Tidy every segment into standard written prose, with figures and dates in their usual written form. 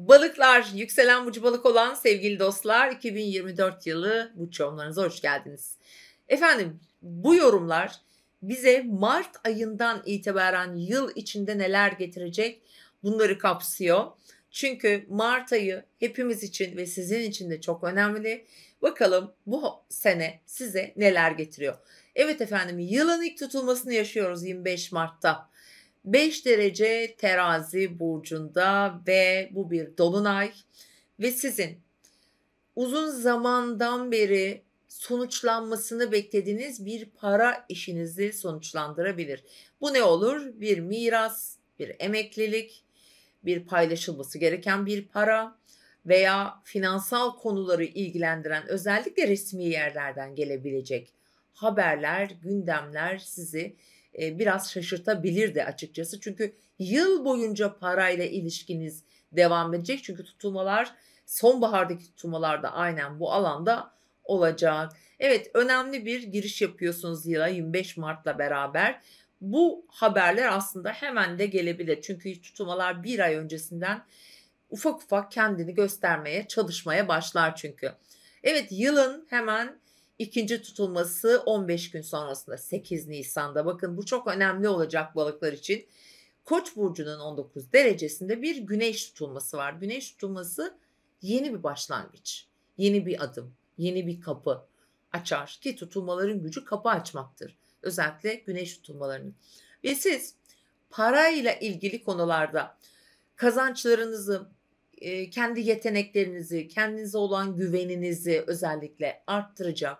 Balıklar, yükselen burcu balık olan sevgili dostlar, 2024 yılı burç yorumlarınıza hoş geldiniz. Efendim, bu yorumlar bize Mart ayından itibaren yıl içinde neler getirecek bunları kapsıyor. Çünkü Mart ayı hepimiz için ve sizin için de çok önemli. Bakalım bu sene size neler getiriyor? Evet efendim, yılın ilk tutulmasını yaşıyoruz 25 Mart'ta. 5 derece Terazi burcunda ve bu bir dolunay ve sizin uzun zamandan beri sonuçlanmasını beklediğiniz bir para işinizi sonuçlandırabilir. Bu ne olur? Bir miras, bir emeklilik, bir paylaşılması gereken bir para veya finansal konuları ilgilendiren özellikle resmi yerlerden gelebilecek haberler, gündemler sizi biraz şaşırtabilir de açıkçası. Çünkü yıl boyunca parayla ilişkiniz devam edecek. Çünkü tutulmalar sonbahardaki tutulmalar da aynen bu alanda olacak. Evet, önemli bir giriş yapıyorsunuz yıla 25 Mart'la beraber. Bu haberler aslında hemen de gelebilir. Çünkü tutulmalar bir ay öncesinden ufak ufak kendini göstermeye, çalışmaya başlar çünkü. Evet, yılın hemen ikinci tutulması 15 gün sonrasında 8 Nisan'da. Bakın bu çok önemli olacak balıklar için. Koç burcunun 19 derecesinde bir güneş tutulması var. Güneş tutulması yeni bir başlangıç, yeni bir adım, yeni bir kapı açar ki tutulmaların gücü kapı açmaktır. Özellikle güneş tutulmalarının. Ve siz parayla ilgili konularda kazançlarınızı, kendi yeteneklerinizi, kendinize olan güveninizi özellikle arttıracak,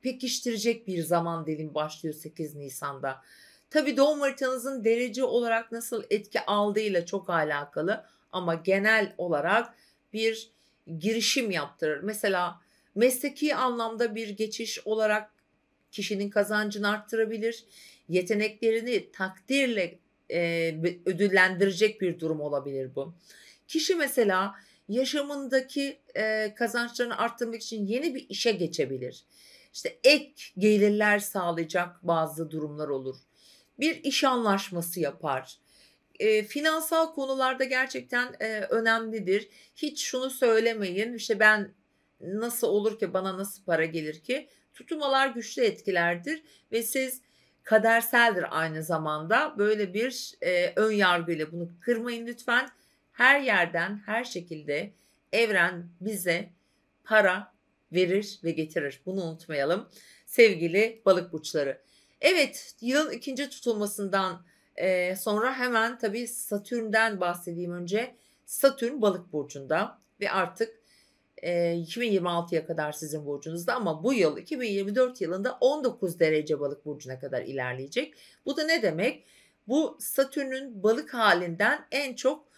pekiştirecek bir zaman dilimi başlıyor 8 Nisan'da. Tabii doğum haritanızın derece olarak nasıl etki aldığıyla çok alakalı ama genel olarak bir girişim yaptırır. Mesela mesleki anlamda bir geçiş olarak kişinin kazancını arttırabilir. Yeteneklerini takdirle ödüllendirecek bir durum olabilir bu. Kişi mesela yaşamındaki kazançlarını arttırmak için yeni bir işe geçebilir. İşte ek gelirler sağlayacak bazı durumlar olur. Bir iş anlaşması yapar. Finansal konularda gerçekten önemlidir. Hiç şunu söylemeyin, işte ben nasıl olur ki, bana nasıl para gelir ki? Tutulmalar güçlü etkilerdir ve siz kaderseldir aynı zamanda. Böyle bir ön yargıyla bunu kırmayın lütfen. Her yerden, her şekilde evren bize para verir ve getirir. Bunu unutmayalım sevgili balık burçları. Evet, yılın ikinci tutulmasından sonra hemen tabii Satürn'den bahsedeyim önce. Satürn balık burcunda ve artık 2026'ya kadar sizin burcunuzda ama bu yıl 2024 yılında 19 derece balık burcuna kadar ilerleyecek. Bu da ne demek? Bu Satürn'ün balık halinden en çok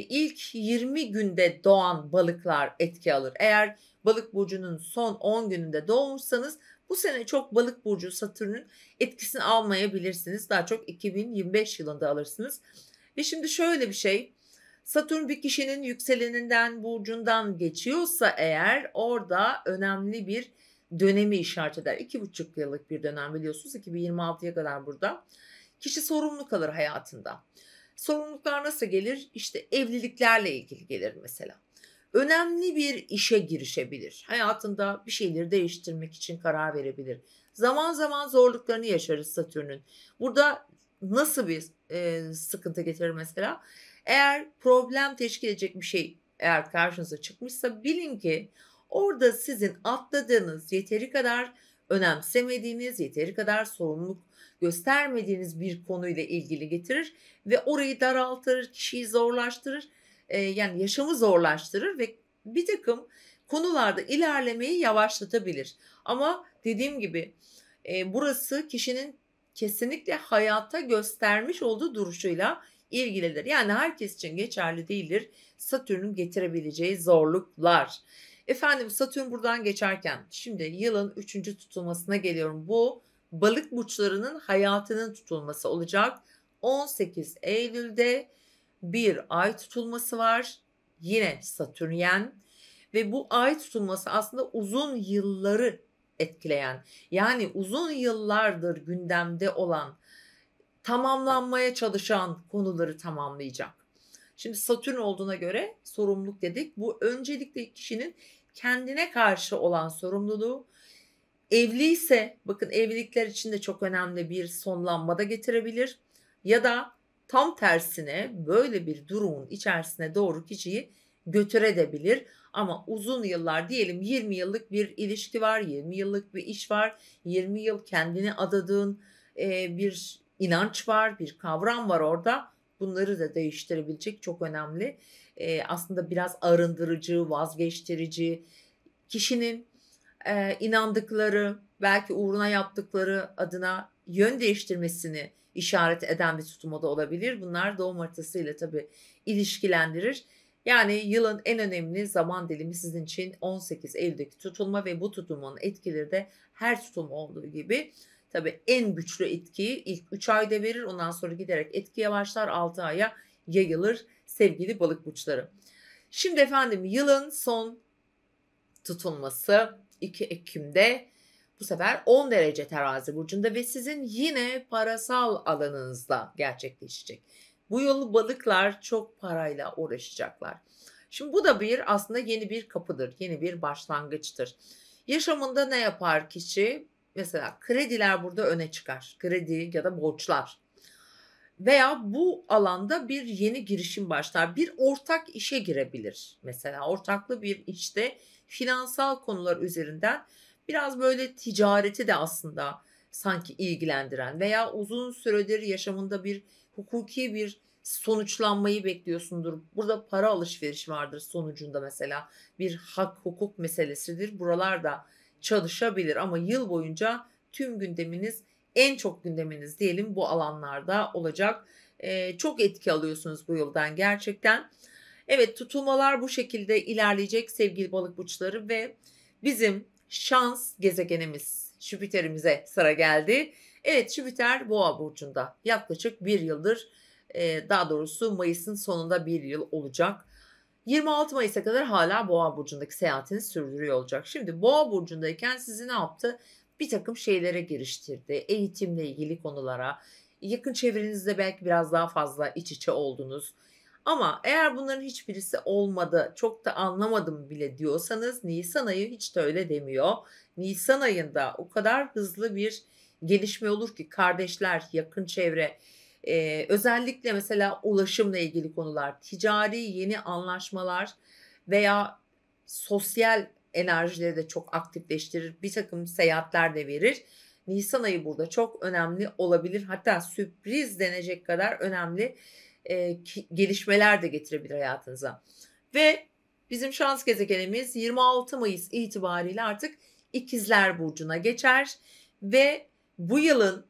ilk 20 günde doğan balıklar etki alır. Eğer balık burcunun son 10 gününde doğmuşsanız bu sene çok balık burcu Satürn'ün etkisini almayabilirsiniz. Daha çok 2025 yılında alırsınız. Ve şimdi şöyle bir şey. Satürn bir kişinin yükseleninden, burcundan geçiyorsa eğer orada önemli bir dönemi işaret eder. 2,5 yıllık bir dönem biliyorsunuz. 2026'ya kadar burada. Kişi sorumluluk alır hayatında. Sorumluluklar nasıl gelir? İşte evliliklerle ilgili gelir mesela. Önemli bir işe girişebilir. Hayatında bir şeyleri değiştirmek için karar verebilir. Zaman zaman zorluklarını yaşarız Satürn'ün. Burada nasıl bir sıkıntı getirir mesela? Eğer problem teşkil edecek bir şey eğer karşınıza çıkmışsa bilin ki orada sizin atladığınız, yeteri kadar önemsemediğiniz, yeteri kadar sorumluluk göstermediğiniz bir konuyla ilgili getirir ve orayı daraltır, kişiyi zorlaştırır, yani yaşamı zorlaştırır ve bir takım konularda ilerlemeyi yavaşlatabilir. Ama dediğim gibi burası kişinin kesinlikle hayata göstermiş olduğu duruşuyla ilgilidir. Yani herkes için geçerli değildir Satürn'ün getirebileceği zorluklar. Efendim, Satürn buradan geçerken şimdi yılın 3. tutulmasına geliyorum. Bu balık burçlarının hayatının tutulması olacak. 18 Eylül'de bir ay tutulması var. Yine Satürnyen ve bu ay tutulması aslında uzun yılları etkileyen, yani uzun yıllardır gündemde olan, tamamlanmaya çalışan konuları tamamlayacak. Şimdi Satürn olduğuna göre sorumluluk dedik. Bu öncelikle kişinin kendine karşı olan sorumluluğu. Evliyse bakın evlilikler için de çok önemli bir sonlanma da getirebilir ya da tam tersine böyle bir durumun içerisine doğru kişiyi götürebilir. Ama uzun yıllar diyelim 20 yıllık bir ilişki var, 20 yıllık bir iş var, 20 yıl kendini adadığın bir inanç var, bir kavram var orada. Bunları da değiştirebilecek çok önemli. Aslında biraz arındırıcı, vazgeçtirici, kişinin inandıkları, belki uğruna yaptıkları adına yön değiştirmesini işaret eden bir tutulma da olabilir. Bunlar doğum haritasıyla tabii ilişkilendirir. Yani yılın en önemli zaman dilimi sizin için 18 Eylül'deki tutulma ve bu tutulmanın etkileri de her tutulma olduğu gibi tabii en güçlü etkiyi ilk 3 ayda verir. Ondan sonra giderek etkiye başlar, 6 aya yayılır sevgili balık burçları. Şimdi efendim yılın son tutulması 2 Ekim'de bu sefer 10 derece terazi burcunda ve sizin yine parasal alanınızda gerçekleşecek. Bu yıl balıklar çok parayla uğraşacaklar. Şimdi bu da aslında yeni bir kapıdır, yeni bir başlangıçtır. Yaşamında ne yapar kişi? Mesela krediler burada öne çıkar. Kredi ya da borçlar. Veya bu alanda bir yeni girişim başlar. Bir ortak işe girebilir. Mesela ortaklı bir işte finansal konular üzerinden biraz böyle ticareti de aslında sanki ilgilendiren veya uzun süredir yaşamında bir hukuki bir sonuçlanmayı bekliyorsundur. Burada para alışverişi vardır sonucunda mesela bir hak hukuk meselesidir. Buralarda çalışabilir ama yıl boyunca tüm gündeminiz en çok gündeminiz diyelim bu alanlarda olacak. Çok etki alıyorsunuz bu yıldan gerçekten. Evet tutulmalar bu şekilde ilerleyecek sevgili balık burçları ve bizim şans gezegenimiz Jüpiter'imize sıra geldi. Evet Jüpiter Boğa burcunda yaklaşık bir yıldır daha doğrusu Mayıs'ın sonunda bir yıl olacak. 26 Mayıs'a kadar hala Boğa burcundaki seyahatini sürdürüyor olacak. Şimdi Boğa burcundayken sizi ne yaptı? Bir takım şeylere giriştirdi. Eğitimle ilgili konulara, yakın çevrenizde belki biraz daha fazla iç içe oldunuz. Ama eğer bunların hiçbirisi olmadı, çok da anlamadım bile diyorsanız Nisan ayı hiç de öyle demiyor. Nisan ayında o kadar hızlı bir gelişme olur ki kardeşler, yakın çevre, özellikle mesela ulaşımla ilgili konular, ticari yeni anlaşmalar veya sosyal enerjileri de çok aktifleştirir. Bir takım seyahatler de verir. Nisan ayı burada çok önemli olabilir. Hatta sürpriz denecek kadar önemli gelişmeler de getirebilir hayatınıza. Ve bizim şans gezegenimiz 26 Mayıs itibariyle artık İkizler Burcu'na geçer ve bu yılın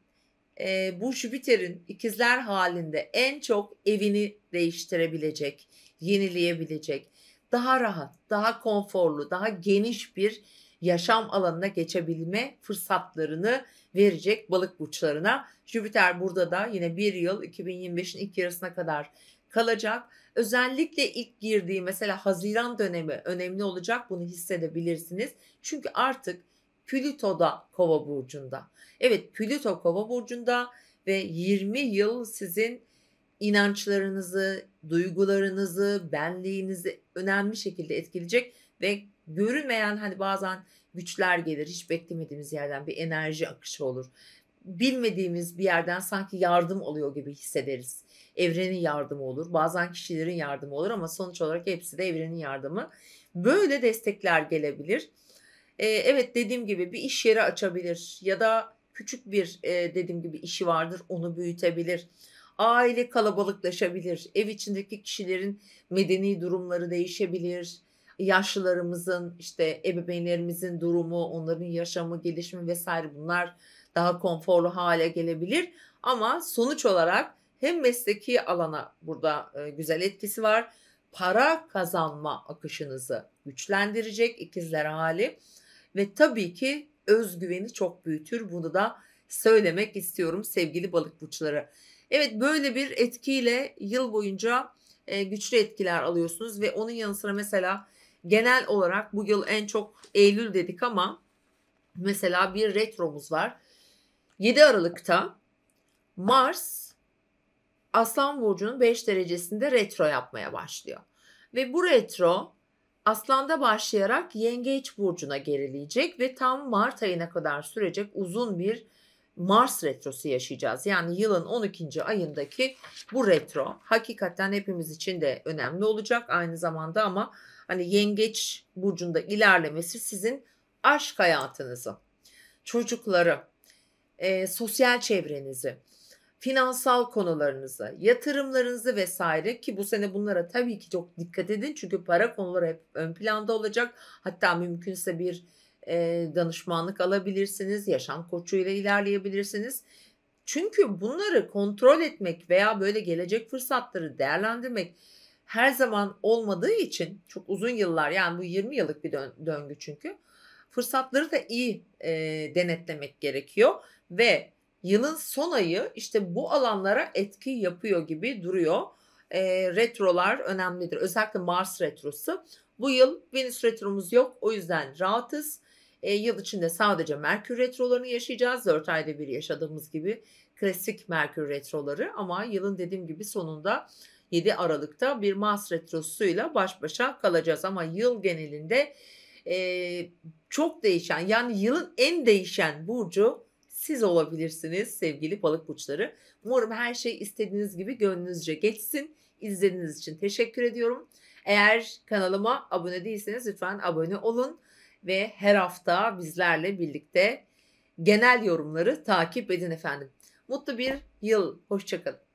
bu Jüpiter'in ikizler halinde en çok evini değiştirebilecek, yenileyebilecek, daha rahat, daha konforlu, daha geniş bir yaşam alanına geçebilme fırsatlarını verecek balık burçlarına. Jüpiter burada da yine bir yıl 2025'in ilk yarısına kadar kalacak. Özellikle ilk girdiği mesela Haziran dönemi önemli olacak, bunu hissedebilirsiniz. Çünkü artık Plüto da Kova burcunda. Evet Plüto Kova burcunda ve 20 yıl sizin inançlarınızı, duygularınızı, benliğinizi önemli şekilde etkileyecek ve görünmeyen hani bazen güçler gelir, hiç beklemediğimiz yerden bir enerji akışı olur. Bilmediğimiz bir yerden sanki yardım oluyor gibi hissederiz. Evrenin yardımı olur, bazen kişilerin yardımı olur ama sonuç olarak hepsi de evrenin yardımı. Böyle destekler gelebilir. Evet dediğim gibi bir iş yeri açabilir ya da küçük bir dediğim gibi işi vardır onu büyütebilir. Aile kalabalıklaşabilir. Ev içindeki kişilerin medeni durumları değişebilir. Yaşlılarımızın işte ebeveynlerimizin durumu, onların yaşamı, gelişimi vesaire bunlar daha konforlu hale gelebilir. Ama sonuç olarak hem mesleki alana burada güzel etkisi var. Para kazanma akışınızı güçlendirecek ikizler hali ve tabii ki özgüveni çok büyütür. Bunu da söylemek istiyorum sevgili balık burçları. Evet böyle bir etkiyle yıl boyunca güçlü etkiler alıyorsunuz ve onun yanı sıra mesela genel olarak bu yıl en çok Eylül dedik ama mesela bir retromuz var. 7 Aralık'ta Mars Aslan burcunun 5 derecesinde retro yapmaya başlıyor. Ve bu retro Aslan'da başlayarak Yengeç burcuna gerileyecek ve tam Mart ayına kadar sürecek uzun bir Mars retrosu yaşayacağız. Yani yılın 12. ayındaki bu retro hakikaten hepimiz için de önemli olacak aynı zamanda, ama hani Yengeç burcunda ilerlemesi sizin aşk hayatınızı, çocukları, sosyal çevrenizi, finansal konularınızı, yatırımlarınızı vesaire, ki bu sene bunlara tabii ki çok dikkat edin. Çünkü para konuları hep ön planda olacak. Hatta mümkünse bir danışmanlık alabilirsiniz. Yaşam koçuyla ilerleyebilirsiniz. Çünkü bunları kontrol etmek veya böyle gelecek fırsatları değerlendirmek her zaman olmadığı için çok uzun yıllar, yani bu 20 yıllık bir döngü çünkü. Fırsatları da iyi denetlemek gerekiyor ve yılın son ayı işte bu alanlara etki yapıyor gibi duruyor. Retrolar önemlidir. Özellikle Mars retrosu. Bu yıl Venüs retromuz yok. O yüzden rahatız. Yıl içinde sadece Merkür retrolarını yaşayacağız. 4 ayda bir yaşadığımız gibi klasik Merkür retroları, ama yılın dediğim gibi sonunda 7 Aralık'ta bir Mars retrosuyla baş başa kalacağız. Ama yıl genelinde çok değişen, yani yılın en değişen burcu siz olabilirsiniz sevgili balık burçları. Umarım her şey istediğiniz gibi gönlünüzce geçsin. İzlediğiniz için teşekkür ediyorum. Eğer kanalıma abone değilseniz lütfen abone olun ve her hafta bizlerle birlikte genel yorumları takip edin efendim. Mutlu bir yıl. Hoşça kalın.